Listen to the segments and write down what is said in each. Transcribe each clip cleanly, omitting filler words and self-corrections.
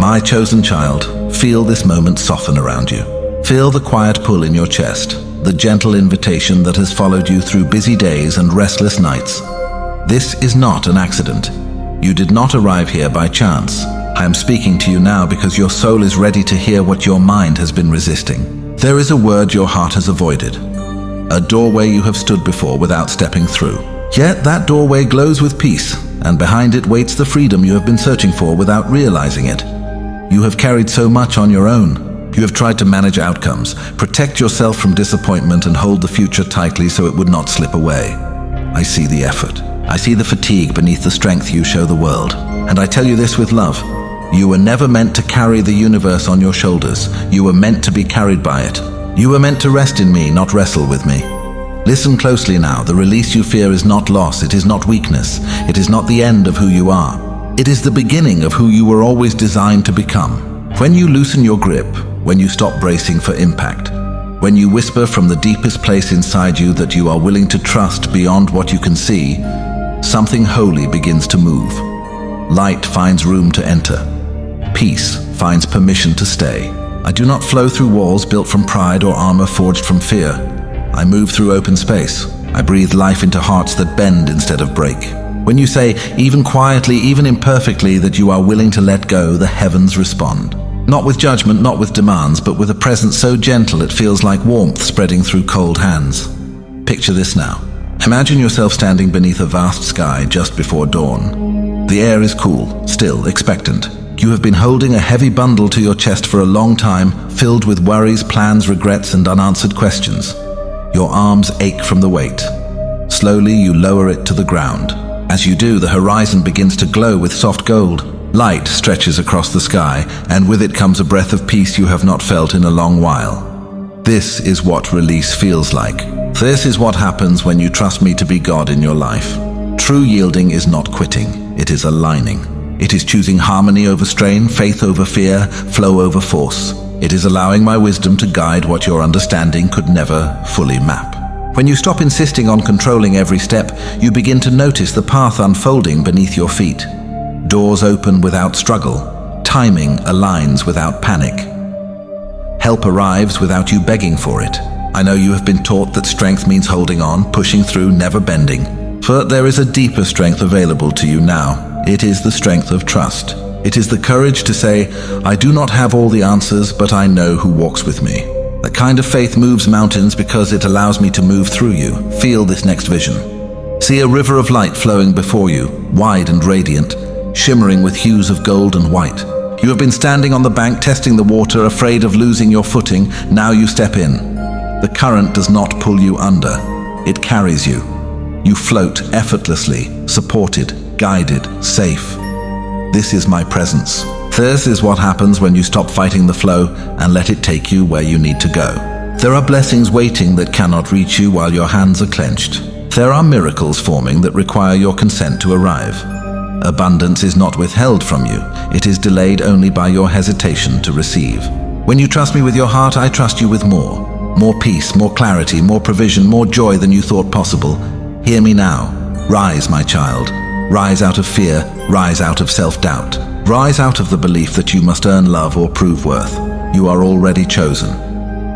My chosen child, feel this moment soften around you. Feel the quiet pull in your chest, the gentle invitation that has followed you through busy days and restless nights. This is not an accident. You did not arrive here by chance. I am speaking to you now because your soul is ready to hear what your mind has been resisting. There is a word your heart has avoided, a doorway you have stood before without stepping through. Yet that doorway glows with peace, and behind it waits the freedom you have been searching for without realizing it. You have carried so much on your own. You have tried to manage outcomes, protect yourself from disappointment, and hold the future tightly so it would not slip away. I see the effort. I see the fatigue beneath the strength you show the world. And I tell you this with love. You were never meant to carry the universe on your shoulders. You were meant to be carried by it. You were meant to rest in me, not wrestle with me. Listen closely now. The release you fear is not loss. It is not weakness. It is not the end of who you are. It is the beginning of who you were always designed to become. When you loosen your grip, when you stop bracing for impact, when you whisper from the deepest place inside you that you are willing to trust beyond what you can see, something holy begins to move. Light finds room to enter. Peace finds permission to stay. I do not flow through walls built from pride or armor forged from fear. I move through open space. I breathe life into hearts that bend instead of break. When you say, even quietly, even imperfectly, that you are willing to let go, the heavens respond. Not with judgment, not with demands, but with a presence so gentle it feels like warmth spreading through cold hands. Picture this now. Imagine yourself standing beneath a vast sky just before dawn. The air is cool, still, expectant. You have been holding a heavy bundle to your chest for a long time, filled with worries, plans, regrets, and unanswered questions. Your arms ache from the weight. Slowly, you lower it to the ground. As you do, the horizon begins to glow with soft gold. Light stretches across the sky, and with it comes a breath of peace you have not felt in a long while. This is what release feels like. This is what happens when you trust me to be God in your life. True yielding is not quitting, it is aligning. It is choosing harmony over strain, faith over fear, flow over force. It is allowing my wisdom to guide what your understanding could never fully map. When you stop insisting on controlling every step, you begin to notice the path unfolding beneath your feet. Doors open without struggle. Timing aligns without panic. Help arrives without you begging for it. I know you have been taught that strength means holding on, pushing through, never bending. But there is a deeper strength available to you now. It is the strength of trust. It is the courage to say, I do not have all the answers, but I know who walks with me. That kind of faith moves mountains because it allows me to move through you. Feel this next vision. See a river of light flowing before you, wide and radiant, shimmering with hues of gold and white. You have been standing on the bank, testing the water, afraid of losing your footing. Now you step in. The current does not pull you under. It carries you. You float effortlessly, supported, guided, safe. This is my presence. This is what happens when you stop fighting the flow and let it take you where you need to go. There are blessings waiting that cannot reach you while your hands are clenched. There are miracles forming that require your consent to arrive. Abundance is not withheld from you. It is delayed only by your hesitation to receive. When you trust me with your heart, I trust you with more. More peace, more clarity, more provision, more joy than you thought possible. Hear me now. Rise, my child. Rise out of fear. Rise out of self-doubt. Rise out of the belief that you must earn love or prove worth. You are already chosen.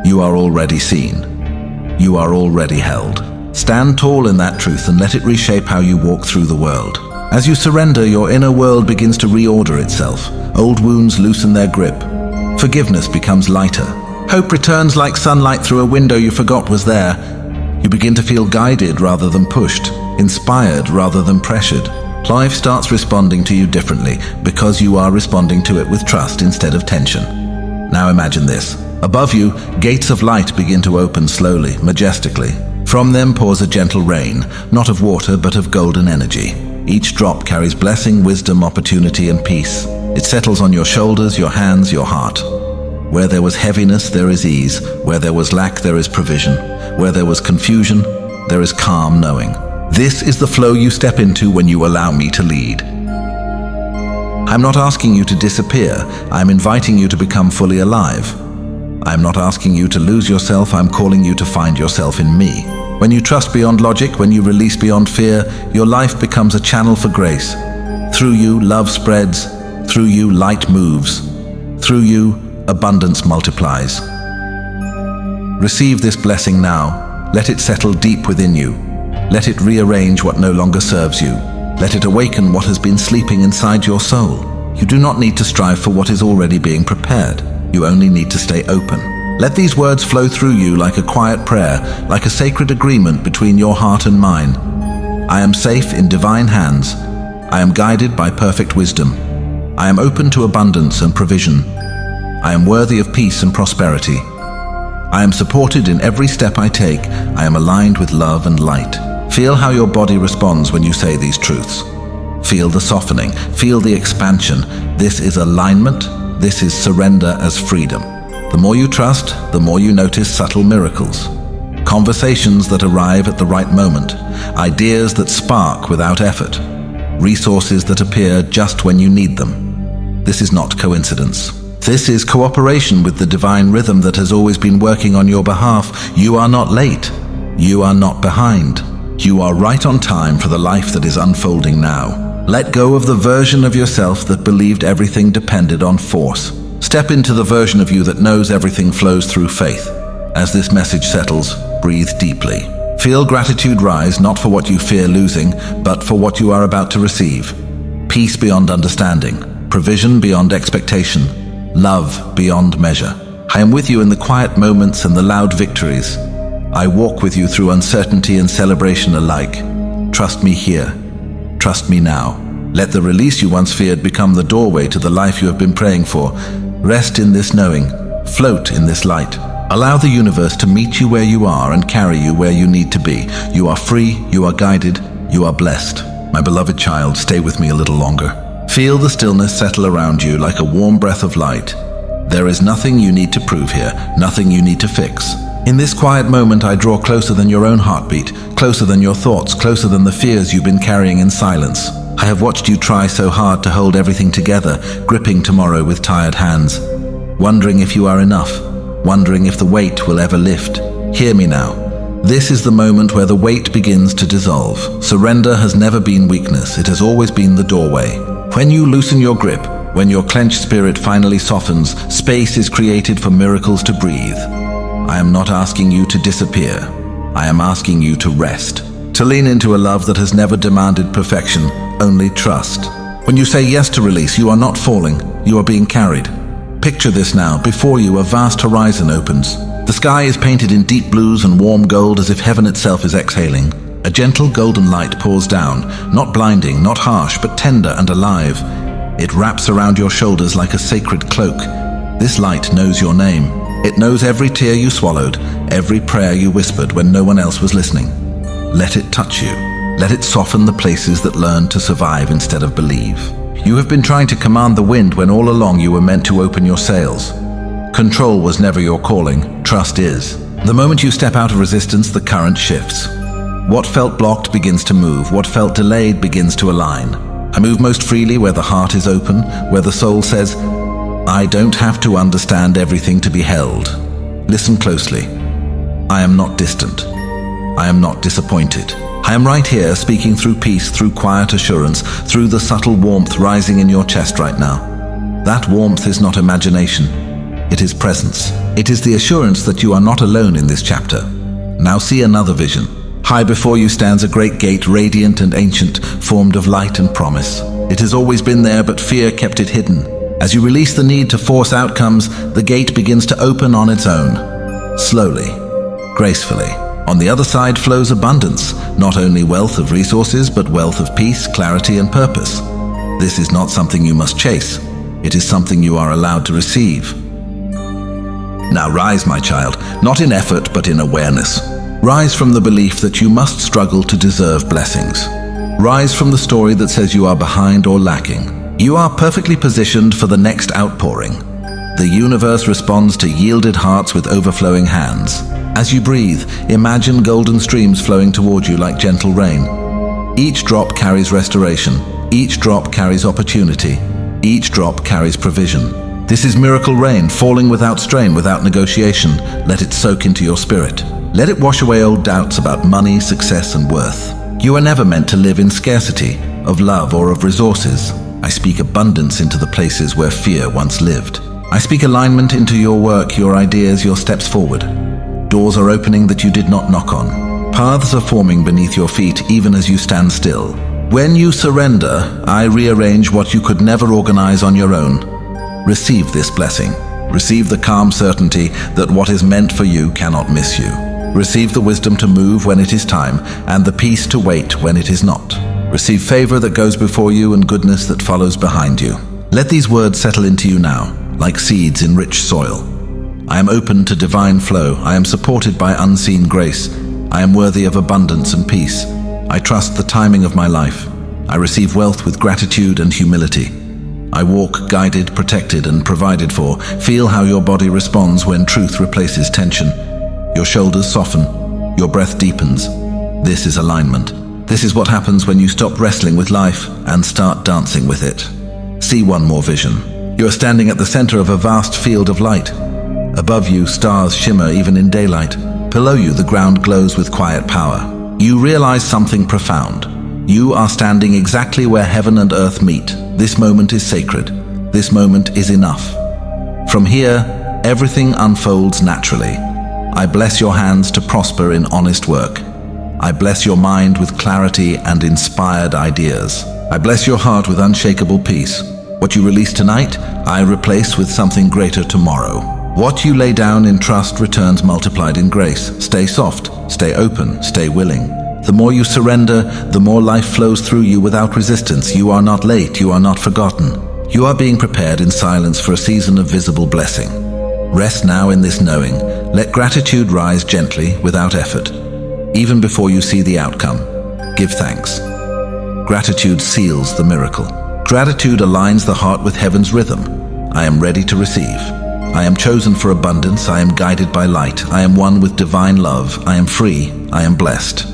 You are already seen. You are already held. Stand tall in that truth and let it reshape how you walk through the world. As you surrender, your inner world begins to reorder itself. Old wounds loosen their grip. Forgiveness becomes lighter. Hope returns like sunlight through a window you forgot was there. You begin to feel guided rather than pushed, inspired rather than pressured. Life starts responding to you differently because you are responding to it with trust instead of tension. Now imagine this. Above you, gates of light begin to open slowly, majestically. From them pours a gentle rain, not of water but of golden energy. Each drop carries blessing, wisdom, opportunity, and peace. It settles on your shoulders, your hands, your heart. Where there was heaviness, there is ease. Where there was lack, there is provision. Where there was confusion, there is calm knowing. This is the flow you step into when you allow me to lead. I'm not asking you to disappear. I'm inviting you to become fully alive. I'm not asking you to lose yourself. I'm calling you to find yourself in me. When you trust beyond logic, when you release beyond fear, your life becomes a channel for grace. Through you, love spreads. Through you, light moves. Through you, abundance multiplies. Receive this blessing now. Let it settle deep within you. Let it rearrange what no longer serves you. Let it awaken what has been sleeping inside your soul. You do not need to strive for what is already being prepared. You only need to stay open. Let these words flow through you like a quiet prayer, like a sacred agreement between your heart and mine. I am safe in divine hands. I am guided by perfect wisdom. I am open to abundance and provision. I am worthy of peace and prosperity. I am supported in every step I take. I am aligned with love and light. Feel how your body responds when you say these truths. Feel the softening. Feel the expansion. This is alignment. This is surrender as freedom. The more you trust, the more you notice subtle miracles. Conversations that arrive at the right moment. Ideas that spark without effort. Resources that appear just when you need them. This is not coincidence. This is cooperation with the divine rhythm that has always been working on your behalf. You are not late. You are not behind. You are right on time for the life that is unfolding now. Let go of the version of yourself that believed everything depended on force. Step into the version of you that knows everything flows through faith. As this message settles, breathe deeply. Feel gratitude rise, not for what you fear losing, but for what you are about to receive. Peace beyond understanding, provision beyond expectation, love beyond measure. I am with you in the quiet moments and the loud victories. I walk with you through uncertainty and celebration alike. Trust me here. Trust me now. Let the release you once feared become the doorway to the life you have been praying for. Rest in this knowing. Float in this light. Allow the universe to meet you where you are and carry you where you need to be. You are free, you are guided, you are blessed. My beloved child, stay with me a little longer. Feel the stillness settle around you like a warm breath of light. There is nothing you need to prove here, nothing you need to fix. In this quiet moment, I draw closer than your own heartbeat, closer than your thoughts, closer than the fears you've been carrying in silence. I have watched you try so hard to hold everything together, gripping tomorrow with tired hands, wondering if you are enough, wondering if the weight will ever lift. Hear me now. This is the moment where the weight begins to dissolve. Surrender has never been weakness, it has always been the doorway. When you loosen your grip, when your clenched spirit finally softens, space is created for miracles to breathe. I am not asking you to disappear. I am asking you to rest, to lean into a love that has never demanded perfection, only trust. When you say yes to release, you are not falling, you are being carried. Picture this now. Before you, a vast horizon opens. The sky is painted in deep blues and warm gold as if heaven itself is exhaling. A gentle golden light pours down, not blinding, not harsh, but tender and alive. It wraps around your shoulders like a sacred cloak. This light knows your name. It knows every tear you swallowed, every prayer you whispered when no one else was listening. Let it touch you. Let it soften the places that learned to survive instead of believe. You have been trying to command the wind when all along you were meant to open your sails. Control was never your calling, trust is. The moment you step out of resistance, the current shifts. What felt blocked begins to move, what felt delayed begins to align. I move most freely where the heart is open, where the soul says, I don't have to understand everything to be held. Listen closely. I am not distant. I am not disappointed. I am right here, speaking through peace, through quiet assurance, through the subtle warmth rising in your chest right now. That warmth is not imagination. It is presence. It is the assurance that you are not alone in this chapter. Now see another vision. High before you stands a great gate, radiant and ancient, formed of light and promise. It has always been there, but fear kept it hidden. As you release the need to force outcomes, the gate begins to open on its own. Slowly, gracefully. On the other side flows abundance, not only wealth of resources, but wealth of peace, clarity, and purpose. This is not something you must chase. It is something you are allowed to receive. Now rise, my child, not in effort, but in awareness. Rise from the belief that you must struggle to deserve blessings. Rise from the story that says you are behind or lacking. You are perfectly positioned for the next outpouring. The universe responds to yielded hearts with overflowing hands. As you breathe, imagine golden streams flowing toward you like gentle rain. Each drop carries restoration. Each drop carries opportunity. Each drop carries provision. This is miracle rain, falling without strain, without negotiation. Let it soak into your spirit. Let it wash away old doubts about money, success, and worth. You are never meant to live in scarcity, of love or of resources. I speak abundance into the places where fear once lived. I speak alignment into your work, your ideas, your steps forward. Doors are opening that you did not knock on. Paths are forming beneath your feet even as you stand still. When you surrender, I rearrange what you could never organize on your own. Receive this blessing. Receive the calm certainty that what is meant for you cannot miss you. Receive the wisdom to move when it is time, and the peace to wait when it is not. Receive favor that goes before you and goodness that follows behind you. Let these words settle into you now, like seeds in rich soil. I am open to divine flow. I am supported by unseen grace. I am worthy of abundance and peace. I trust the timing of my life. I receive wealth with gratitude and humility. I walk guided, protected, and provided for. Feel how your body responds when truth replaces tension. Your shoulders soften. Your breath deepens. This is alignment. This is what happens when you stop wrestling with life and start dancing with it. See one more vision. You are standing at the center of a vast field of light. Above you, stars shimmer even in daylight. Below you, the ground glows with quiet power. You realize something profound. You are standing exactly where heaven and earth meet. This moment is sacred. This moment is enough. From here, everything unfolds naturally. I bless your hands to prosper in honest work. I bless your mind with clarity and inspired ideas. I bless your heart with unshakable peace. What you release tonight, I replace with something greater tomorrow. What you lay down in trust returns multiplied in grace. Stay soft, stay open, stay willing. The more you surrender, the more life flows through you without resistance. You are not late, you are not forgotten. You are being prepared in silence for a season of visible blessing. Rest now in this knowing. Let gratitude rise gently, without effort. Even before you see the outcome, give thanks. Gratitude seals the miracle. Gratitude aligns the heart with heaven's rhythm. I am ready to receive. I am chosen for abundance. I am guided by light. I am one with divine love. I am free. I am blessed.